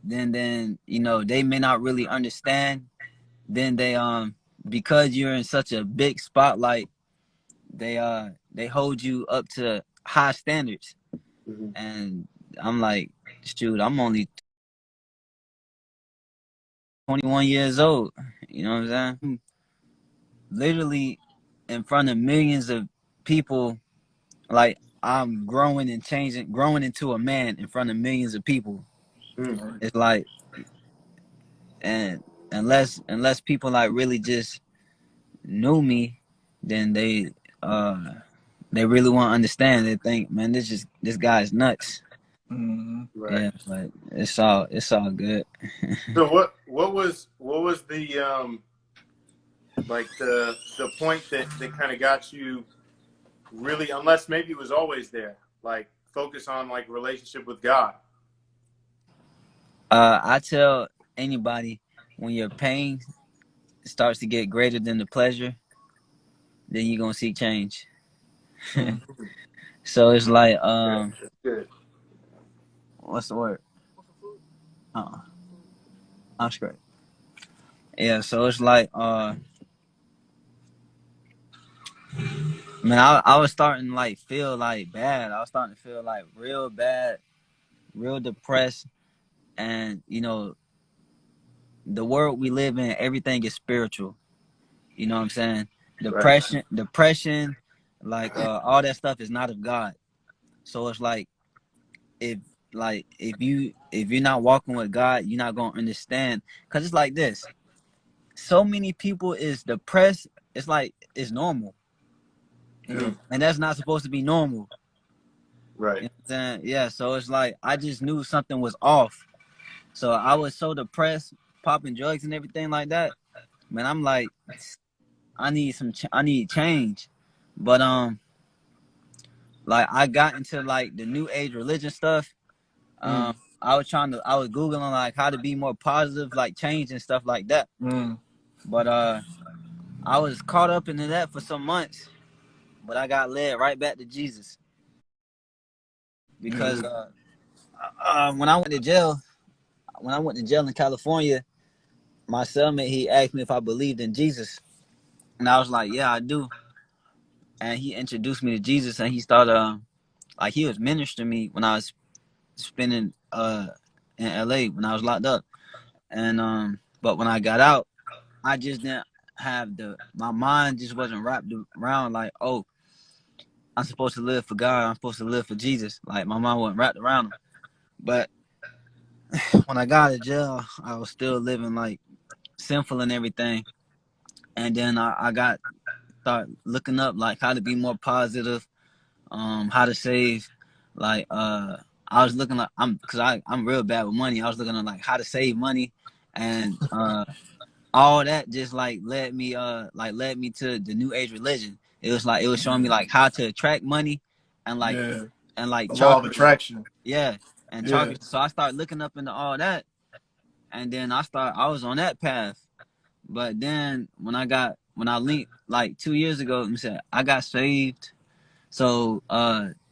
then you know they may not really understand. Then they because you're in such a big spotlight, they hold you up to high standards. Mhm. And I'm like, shoot, I'm only 21 years old. You know what I'm saying? Literally in front of millions of people, like I'm growing and changing, growing into a man in front of millions of people. Mm. It's like, and unless people like really just knew me, then uh they really won't understand. They think, man, this guy's nuts. Mhm. Right. Yeah, but it's all good. So what was the like the point that kind of got you really, unless maybe it was always there, like focus on like relationship with God. I tell anybody, when your pain starts to get greater than the pleasure, then you're gonna seek change. Mhm. So it's like Good. That's good. what's the word? I'm straight. Yeah, so it's like man, I was starting to like feel like bad. I was starting to feel like real bad, real depressed. And you know, the world we live in, everything is spiritual. You know what I'm saying? Right. Depression, like all that stuff is not of God. So it's like if if you're not walking with God, you're not gonna understand. Cause it's like this. So many people is depressed. It's like it's normal, Yeah. Mm. and that's not supposed to be normal. Right. You know what I'm saying? Yeah. So it's like I just knew something was off. So I was so depressed, popping drugs and everything like that. Man, I'm like, I need change. But like I got into like the new age religion stuff. Mm. I was Googling like how to be more positive, like change and stuff like that. Mm. But I was caught up into that for some months, but I got led right back to Jesus Yeah. because when I went to jail in California, my cellmate he asked me if I believed in Jesus, and I was like, yeah, I do. And he introduced me to Jesus, and he started like he was ministering me when I was spending in LA when I was locked up, and but when I got out, I just didn't have my mind just wasn't wrapped around like, oh, I'm supposed to live for God, I'm supposed to live for Jesus. Like my mind wasn't wrapped around him. But when I got out of jail, I was still living like sinful and everything. And then I got start looking up like how to be more positive, how to save. Like I was looking like I'm real bad with money. I was looking at like how to save money, and all that just like led me to the new age religion. It was like it was showing me like how to attract money, and like Yeah. and like The law of chakras. attraction. Yeah, and Yeah. chakras. So I started looking up into all that, and then I was on that path. But then when I linked like 2 years ago, let me say I got saved. So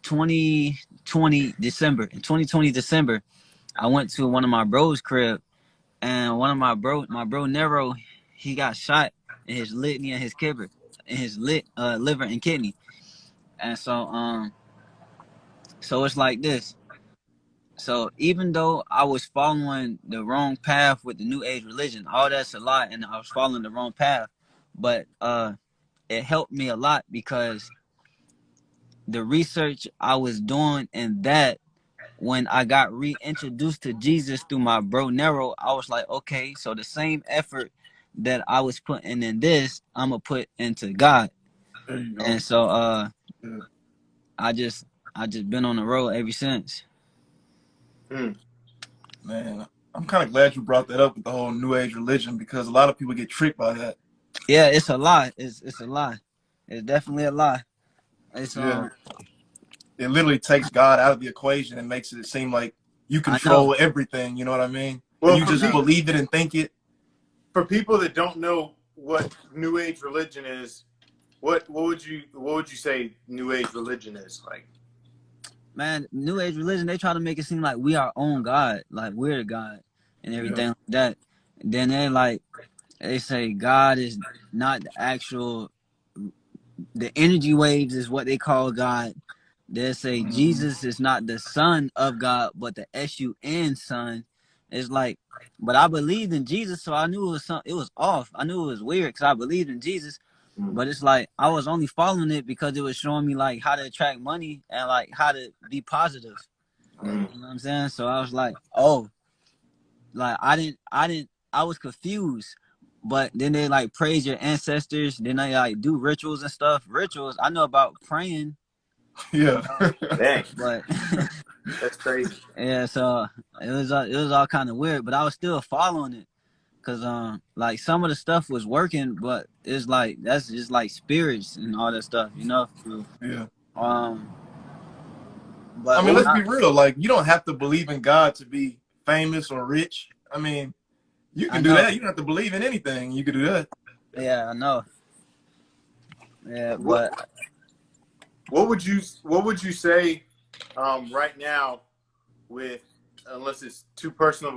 2020 December, in 2020 December, I went to one of my bros' crib, and one of my bro Nero, he got shot in his kidney and his kidney, in his liver and kidney. And so it's like this. So even though I was following the wrong path with the new age religion, all that's a lie, and I was following the wrong path, but it helped me a lot because the research I was doing in that, when I got reintroduced to Jesus through my bro Nero, I was like, okay, so the same effort that I was putting in this, I'm gonna put into God. There you go. And so Yeah. I just been on the road ever since. Mm. Man, I'm kind of glad you brought that up with the whole New Age religion because a lot of people get tricked by that. Yeah, it's a lie. It's a lie. It's definitely a lie. It's Yeah. It literally takes God out of the equation and makes it seem like you I know. control everything. You know what I mean? And Well, you I just know. believe it and think it. for people that don't know what New Age religion is, what would you say New Age religion is like? man, New Age religion, they try to make it seem like we our own God, like we're the God and Yeah. everything like that. And then they say God is not the actual, the energy waves is what they call God. They say Mm-hmm. Jesus is not the son of God, but the S-U-N son. It's like, but I believed in Jesus, so I knew it was it was off. I knew it was weird because I believed in Jesus, but it's like I was only following it because it was showing me like how to attract money and like how to be positive. Mm. You know what I'm saying? So I was like, oh, like I was confused. But then they like praise your ancestors, then they like do rituals and stuff. Rituals, I know about praying, Yeah. Dang, but that's crazy. yeah, so it was all kind of weird, but I was still following it because like some of the stuff was working, but it's like that's just like spirits and all that stuff, you know. Yeah. Um, I but mean, What when let's was I be real. Like, you don't have to believe in God to be famous or rich. I mean, you I can do know, that. You don't have to believe in anything. You can do that. yeah, I know, yeah, what but what would you say right now with, unless it's too personal